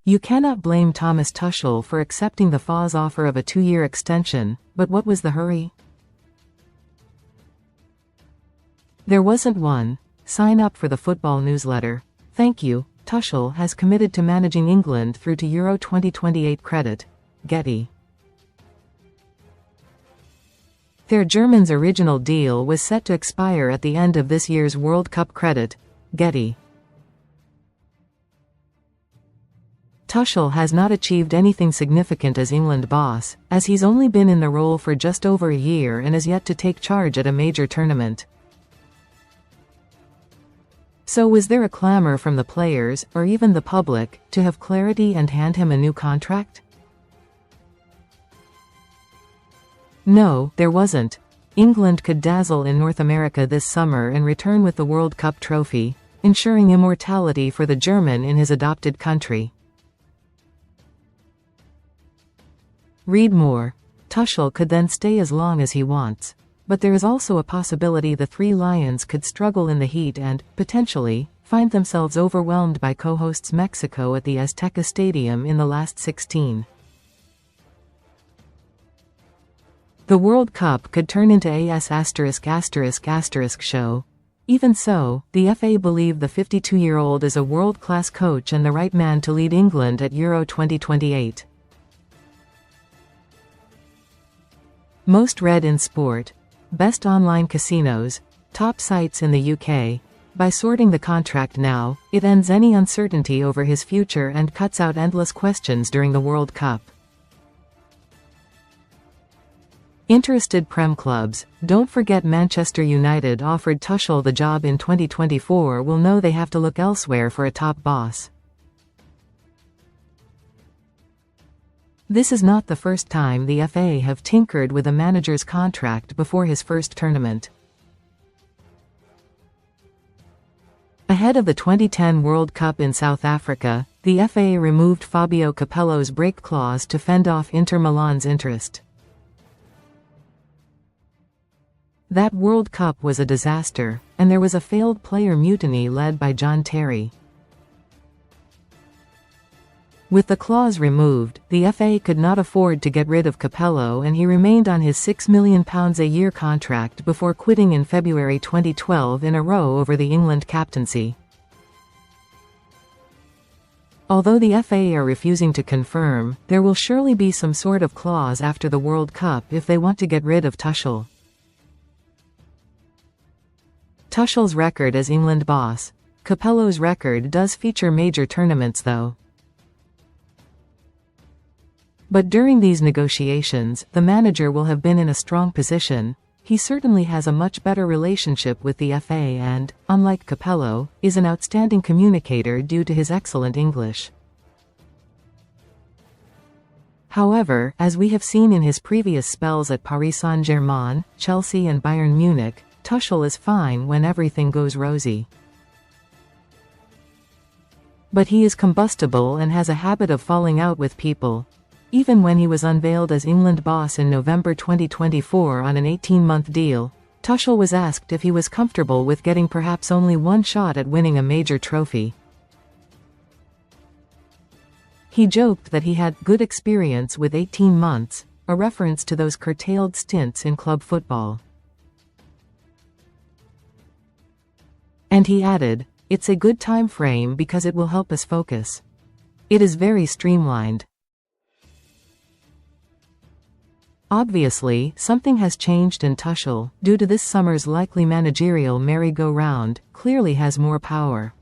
You cannot blame Thomas Tuchel for accepting the FA's offer of a 2-year extension, but what was the hurry? There wasn't one. Sign up for the football newsletter. Thank you. Tuchel has committed to managing England through to Euro 2028 credit. Getty. Ther German's original deal was set to expire at the end of this year's World CupCredit. Getty. Tuchel has not achieved anything significant as England boss, as he's only been in the role for just over a year and is yet to take charge at a major tournament. So was there a clamour from the players, or even the public, to have clarity and hand him a new contract? No, there wasn't. England could dazzle in North America this summer and return with the World Cup trophy, ensuring immortality for the German in his adopted country. Read more. Tuchel could then stay as long as he wants. But there is also a possibility the Three Lions could struggle in the heat and, potentially, find themselves overwhelmed by co-hosts Mexico at the Azteca Stadium in the last 16. The World Cup could turn into a show. Even so, the FA believe the 52-year-old is a world-class coach and the right man to lead England at Euro 2028. Most read in sport. Best online casinos. Top sites in the UK. By sorting the contract now, it ends any uncertainty over his future and cuts out endless questions during the World Cup. Interested Prem clubs, don't forget Manchester United offered Tuchel the job in 2024 will know they have to look elsewhere for a top boss. This is not the first time the FA have tinkered with a manager's contract before his first tournament. Ahead of the 2010 World Cup in South Africa, the FA removed Fabio Capello's break clause to fend off Inter Milan's interest. That World Cup was a disaster, and there was a failed player mutiny led by John Terry. With the clause removed, the FA could not afford to get rid of Capello and he remained on his £6 million a year contract before quitting in February 2012 in a row over the England captaincy. Although the FA are refusing to confirm, there will surely be some sort of clause after the World Cup if they want to get rid of Tuchel. Tuchel's record as England boss. Capello's record does feature major tournaments though. But during these negotiations, the manager will have been in a strong position. He certainly has a much better relationship with the FA and, unlike Capello, is an outstanding communicator due to his excellent English. However, as we have seen in his previous spells at Paris Saint-Germain, Chelsea and Bayern Munich, Tuchel is fine when everything goes rosy. But he is combustible and has a habit of falling out with people. Even when he was unveiled as England boss in November 2024 on an 18-month deal, Tuchel was asked if he was comfortable with getting perhaps only one shot at winning a major trophy. He joked that he had good experience with 18 months, a reference to those curtailed stints in club football. And he added, "It's a good time frame because it will help us focus. It is very streamlined." Obviously, something has changed and Tuchel, due to this summer's likely managerial merry-go-round, clearly has more power.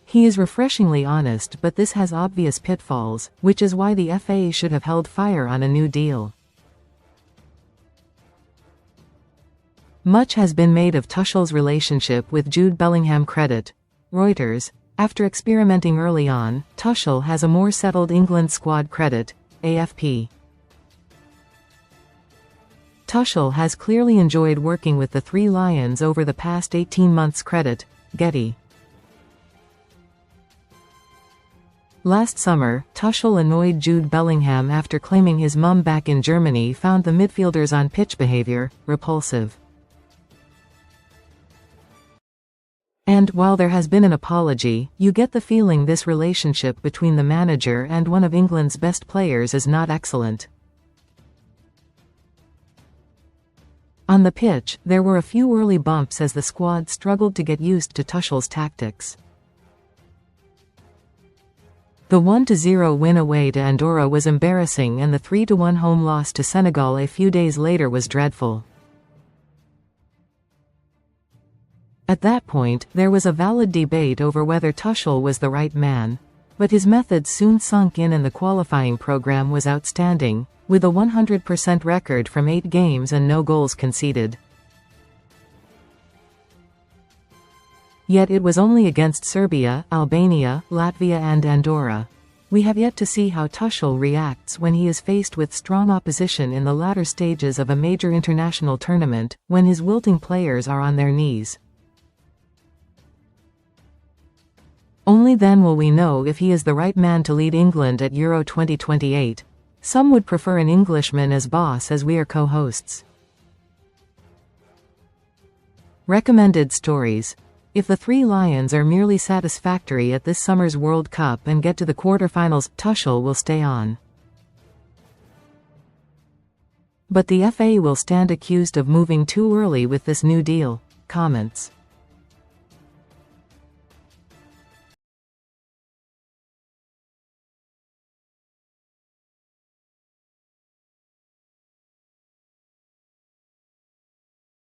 He is refreshingly honest, but this has obvious pitfalls, which is why the FA should have held fire on a new deal. Much has been made of Tuchel's relationship with Jude Bellingham. Credit. Reuters. After experimenting early on, Tuchel has a more settled England squad. Credit. AFP. Tuchel has clearly enjoyed working with the Three Lions over the past 18 months. Credit. Getty. Last summer, Tuchel annoyed Jude Bellingham after claiming his mum back in Germany found the midfielder's on-pitch behavior repulsive. And while there has been an apology, you get the feeling this relationship between the manager and one of England's best players is not excellent. On the pitch, there were a few early bumps as the squad struggled to get used to Tuchel's tactics. The 1-0 win away to Andorra was embarrassing, and the 3-1 home loss to Senegal a few days later was dreadful. At that point, there was a valid debate over whether Tuchel was the right man. But his methods soon sunk in, and the qualifying program was outstanding, with a 100% record from 8 games and no goals conceded. Yet it was only against Serbia, Albania, Latvia and Andorra. We have yet to see how Tuchel reacts when he is faced with strong opposition in the latter stages of a major international tournament, when his wilting players are on their knees. Only then will we know if he is the right man to lead England at Euro 2028. Some would prefer an Englishman as boss, as we are co-hosts. Recommended stories. If the Three Lions are merely satisfactory at this summer's World Cup and get to the quarter-finals, Tuchel will stay on. But the FA will stand accused of moving too early with this new deal. Comments.